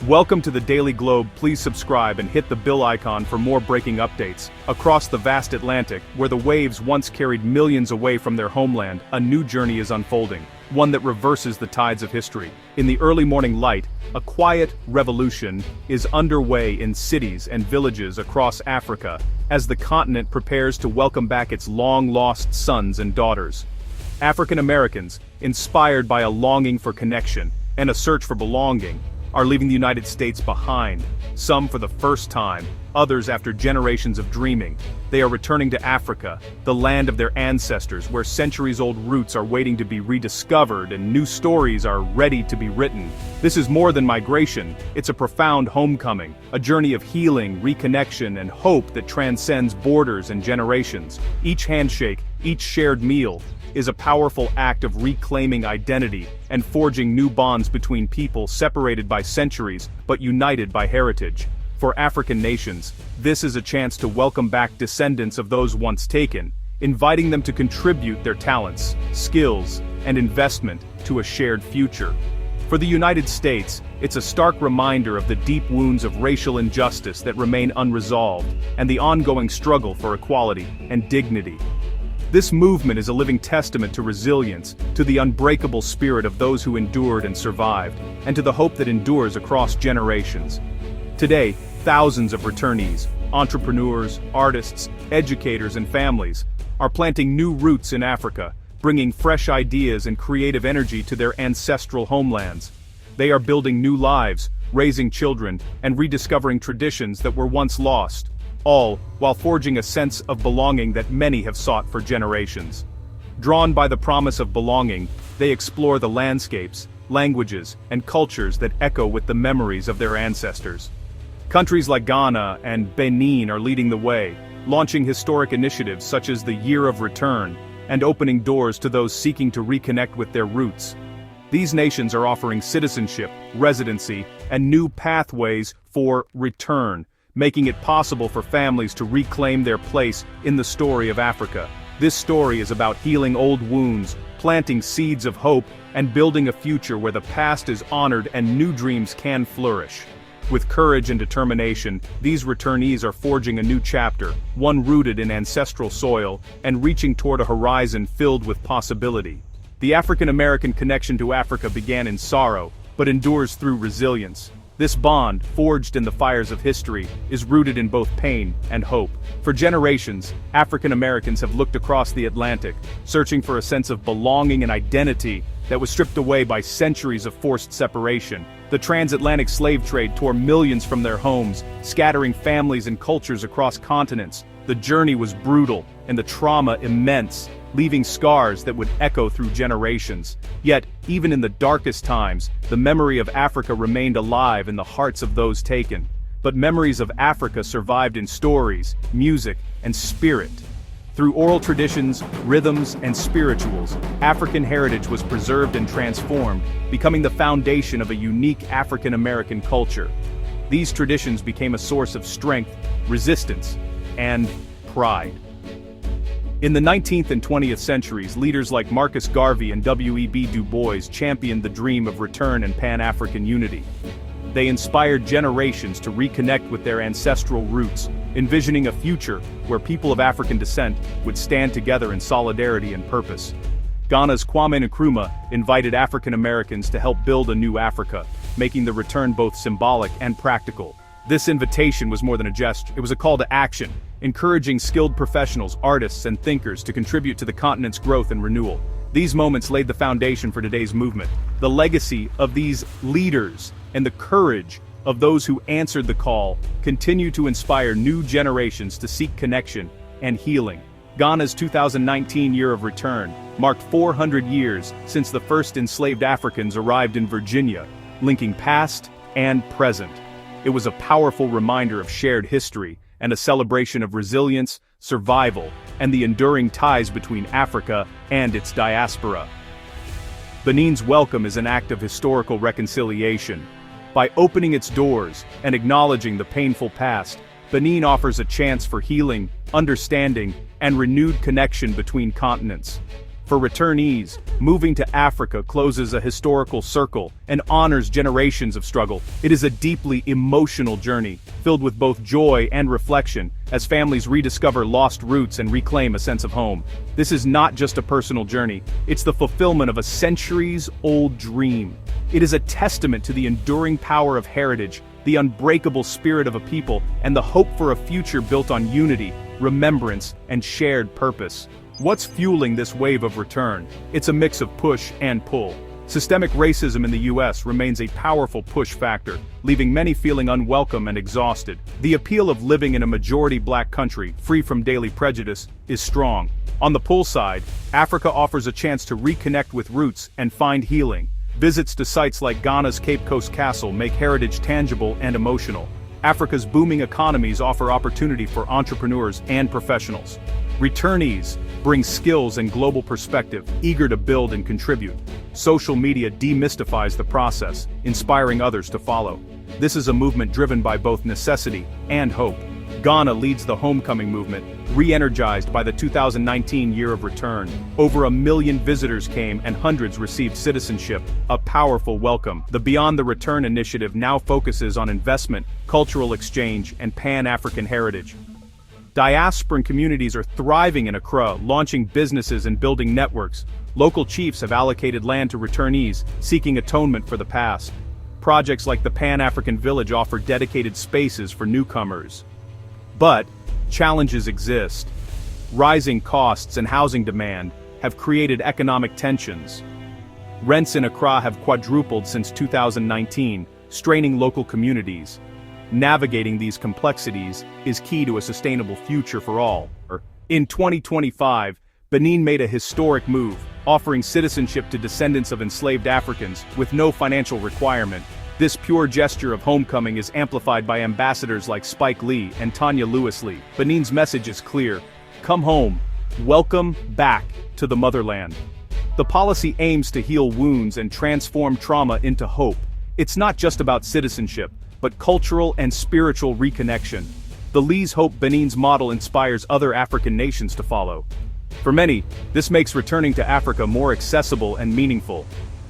Welcome to the Daily Globe. Please subscribe and hit the bell icon for more breaking updates. Across the vast Atlantic, where the waves once carried millions away from their homeland, a new journey is unfolding, one that reverses the tides of history. In the early morning light, a quiet revolution is underway in cities and villages across Africa, as the continent prepares to welcome back its long-lost sons and daughters. African Americans, inspired by a longing for connection and a search for belonging, are leaving the United States behind, some for the first time, others after generations of dreaming. They are returning to Africa, the land of their ancestors, where centuries-old roots are waiting to be rediscovered and new stories are ready to be written. This is more than migration, it's a profound homecoming, a journey of healing, reconnection, and hope that transcends borders and generations. Each handshake, each shared meal, is a powerful act of reclaiming identity and forging new bonds between people separated by centuries but united by heritage. For African nations, this is a chance to welcome back descendants of those once taken, inviting them to contribute their talents, skills, and investment to a shared future. For the United States, it's a stark reminder of the deep wounds of racial injustice that remain unresolved and the ongoing struggle for equality and dignity. This movement is a living testament to resilience, to the unbreakable spirit of those who endured and survived, and to the hope that endures across generations. Today, thousands of returnees, entrepreneurs, artists, educators, and families are planting new roots in Africa, bringing fresh ideas and creative energy to their ancestral homelands. They are building new lives, raising children, and rediscovering traditions that were once lost, all while forging a sense of belonging that many have sought for generations. Drawn by the promise of belonging, they explore the landscapes, languages, and cultures that echo with the memories of their ancestors. Countries like Ghana and Benin are leading the way, launching historic initiatives such as the Year of Return, and opening doors to those seeking to reconnect with their roots. These nations are offering citizenship, residency, and new pathways for return, making it possible for families to reclaim their place in the story of Africa. This story is about healing old wounds, planting seeds of hope, and building a future where the past is honored and new dreams can flourish. With courage and determination, these returnees are forging a new chapter, one rooted in ancestral soil and reaching toward a horizon filled with possibility. The African American connection to Africa began in sorrow, but endures through resilience. This bond, forged in the fires of history, is rooted in both pain and hope. For generations, African Americans have looked across the Atlantic, searching for a sense of belonging and identity that was stripped away by centuries of forced separation. The transatlantic slave trade tore millions from their homes, scattering families and cultures across continents. The journey was brutal, and the trauma immense, leaving scars that would echo through generations. Yet, even in the darkest times, the memory of Africa remained alive in the hearts of those taken. But memories of Africa survived in stories, music, and spirit. Through oral traditions, rhythms, and spirituals, African heritage was preserved and transformed, becoming the foundation of a unique African American culture. These traditions became a source of strength, resistance, and pride. In the 19th and 20th centuries, leaders like Marcus Garvey and W.E.B. Du Bois championed the dream of return and Pan-African unity. They inspired generations to reconnect with their ancestral roots, envisioning a future where people of African descent would stand together in solidarity and purpose. Ghana's Kwame Nkrumah invited African Americans to help build a new Africa, making the return both symbolic and practical. This invitation was more than a gesture, it was a call to action, encouraging skilled professionals, artists, and thinkers to contribute to the continent's growth and renewal. These moments laid the foundation for today's movement. The legacy of these leaders and the courage of those who answered the call continue to inspire new generations to seek connection and healing. Ghana's 2019 Year of Return marked 400 years since the first enslaved Africans arrived in Virginia, linking past and present. It was a powerful reminder of shared history and a celebration of resilience, survival, and the enduring ties between Africa and its diaspora. Benin's welcome is an act of historical reconciliation. By opening its doors and acknowledging the painful past, Benin offers a chance for healing, understanding, and renewed connection between continents. For returnees, moving to Africa closes a historical circle and honors generations of struggle. It is a deeply emotional journey, filled with both joy and reflection, as families rediscover lost roots and reclaim a sense of home. This is not just a personal journey, it's the fulfillment of a centuries-old dream. It is a testament to the enduring power of heritage, the unbreakable spirit of a people, and the hope for a future built on unity, remembrance, and shared purpose. What's fueling this wave of return? It's a mix of push and pull. Systemic racism in the US remains a powerful push factor, leaving many feeling unwelcome and exhausted. The appeal of living in a majority-black country, free from daily prejudice, is strong. On the pull side, Africa offers a chance to reconnect with roots and find healing. Visits to sites like Ghana's Cape Coast Castle make heritage tangible and emotional. Africa's booming economies offer opportunity for entrepreneurs and professionals. Returnees bring skills and global perspective, eager to build and contribute. Social media demystifies the process, inspiring others to follow. This is a movement driven by both necessity and hope. Ghana leads the homecoming movement, re-energized by the 2019 Year of Return. Over 1 million visitors came and hundreds received citizenship, a powerful welcome. The Beyond the Return initiative now focuses on investment, cultural exchange, and Pan-African heritage. Diasporan communities are thriving in Accra, launching businesses and building networks. Local chiefs have allocated land to returnees, seeking atonement for the past. Projects like the Pan-African Village offer dedicated spaces for newcomers. But challenges exist. Rising costs and housing demand have created economic tensions. Rents in Accra have quadrupled since 2019, straining local communities. Navigating these complexities is key to a sustainable future for all. In 2025, Benin made a historic move, offering citizenship to descendants of enslaved Africans with no financial requirement. This pure gesture of homecoming is amplified by ambassadors like Spike Lee and Tanya Lewis-Lee. Benin's message is clear: come home, welcome back to the motherland. The policy aims to heal wounds and transform trauma into hope. It's not just about citizenship, but cultural and spiritual reconnection. The Lee's Hope Benin's model inspires other African nations to follow. For many, this makes returning to Africa more accessible and meaningful.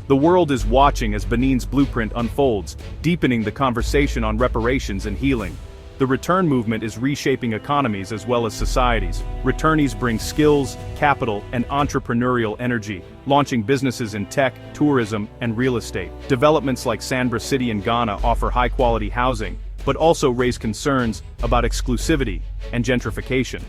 The world is watching as Benin's blueprint unfolds, deepening the conversation on reparations and healing. The return movement is reshaping economies as well as societies. Returnees bring skills, capital, and entrepreneurial energy, launching businesses in tech, tourism, and real estate. Developments like Sandra City in Ghana offer high-quality housing, but also raise concerns about exclusivity and gentrification.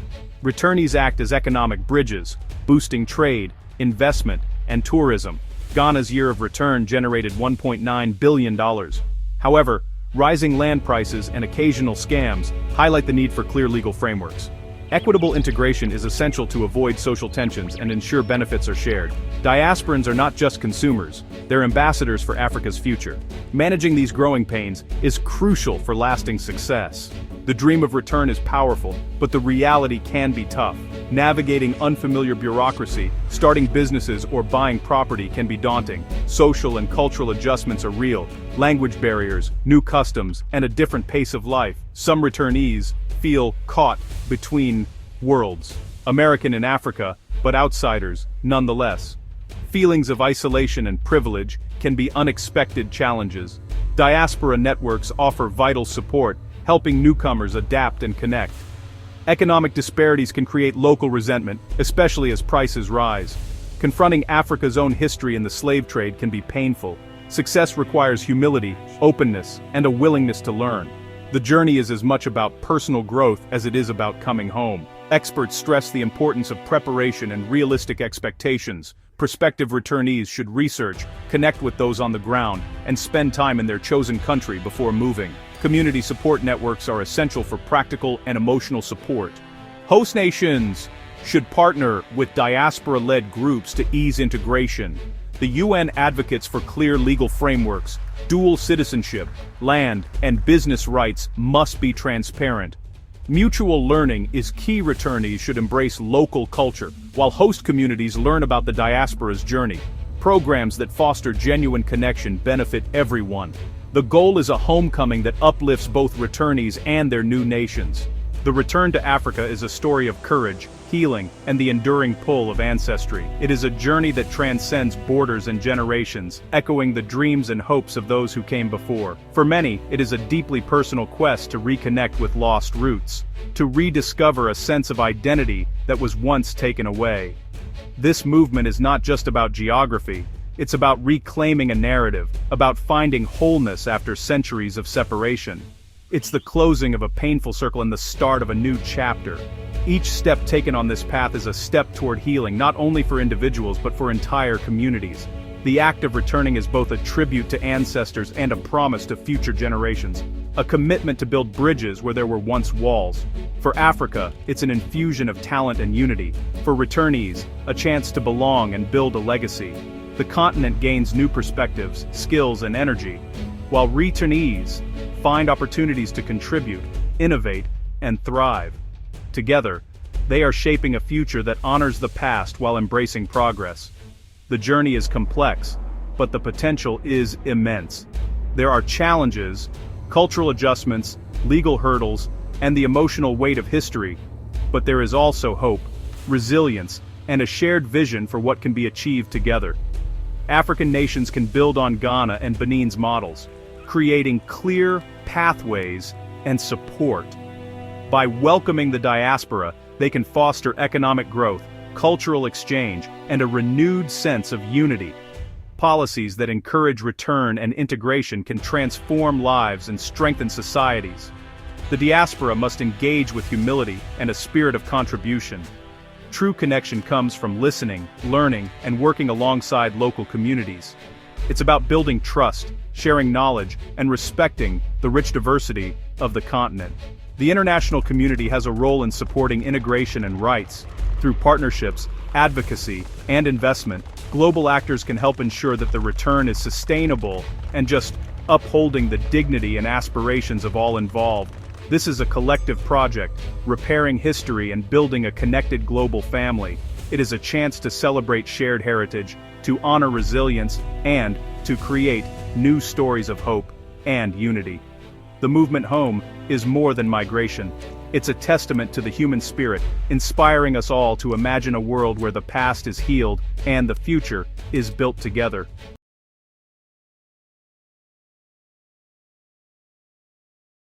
Returnees act as economic bridges, boosting trade, investment, and tourism. Ghana's Year of Return generated $1.9 billion. However, rising land prices and occasional scams highlight the need for clear legal frameworks. Equitable integration is essential to avoid social tensions and ensure benefits are shared. Diasporans are not just consumers, they're ambassadors for Africa's future. Managing these growing pains is crucial for lasting success. The dream of return is powerful, but the reality can be tough. Navigating unfamiliar bureaucracy, starting businesses, or buying property can be daunting. Social and cultural adjustments are real. Language barriers, new customs, and a different pace of life. Some returnees feel caught between worlds. American in Africa, but outsiders nonetheless. Feelings of isolation and privilege can be unexpected challenges. Diaspora networks offer vital support, helping newcomers adapt and connect. Economic disparities can create local resentment, especially as prices rise. Confronting Africa's own history in the slave trade can be painful. Success requires humility, openness, and a willingness to learn. The journey is as much about personal growth as it is about coming home. Experts stress the importance of preparation and realistic expectations. Prospective returnees should research, connect with those on the ground, and spend time in their chosen country before moving. Community support networks are essential for practical and emotional support. Host nations should partner with diaspora-led groups to ease integration. The UN advocates for clear legal frameworks. Dual citizenship, land, and business rights must be transparent. Mutual learning is key. Returnees should embrace local culture, while host communities learn about the diaspora's journey. Programs that foster genuine connection benefit everyone. The goal is a homecoming that uplifts both returnees and their new nations. The return to Africa is a story of courage, healing, and the enduring pull of ancestry. It is a journey that transcends borders and generations, echoing the dreams and hopes of those who came before. For many, it is a deeply personal quest to reconnect with lost roots, to rediscover a sense of identity that was once taken away. This movement is not just about geography, it's about reclaiming a narrative, about finding wholeness after centuries of separation. It's the closing of a painful circle and the start of a new chapter. Each step taken on this path is a step toward healing, not only for individuals but for entire communities. The act of returning is both a tribute to ancestors and a promise to future generations, a commitment to build bridges where there were once walls. For Africa, it's an infusion of talent and unity. For returnees, a chance to belong and build a legacy. The continent gains new perspectives, skills, and energy, while returnees find opportunities to contribute, innovate, and thrive. Together, they are shaping a future that honors the past while embracing progress. The journey is complex, but the potential is immense. There are challenges, cultural adjustments, legal hurdles, and the emotional weight of history, but there is also hope, resilience, and a shared vision for what can be achieved together. African nations can build on Ghana and Benin's models, creating clear pathways and support. By welcoming the diaspora, they can foster economic growth, cultural exchange, and a renewed sense of unity. Policies that encourage return and integration can transform lives and strengthen societies. The diaspora must engage with humility and a spirit of contribution. True connection comes from listening, learning, and working alongside local communities. It's about building trust, sharing knowledge, and respecting the rich diversity of the continent. The international community has a role in supporting integration and rights. Through partnerships, advocacy, and investment, global actors can help ensure that the return is sustainable and just upholding the dignity and aspirations of all involved. This is a collective project, repairing history and building a connected global family. It is a chance to celebrate shared heritage, to honor resilience, and to create new stories of hope and unity. The movement home is more than migration. It's a testament to the human spirit, inspiring us all to imagine a world where the past is healed and the future is built together.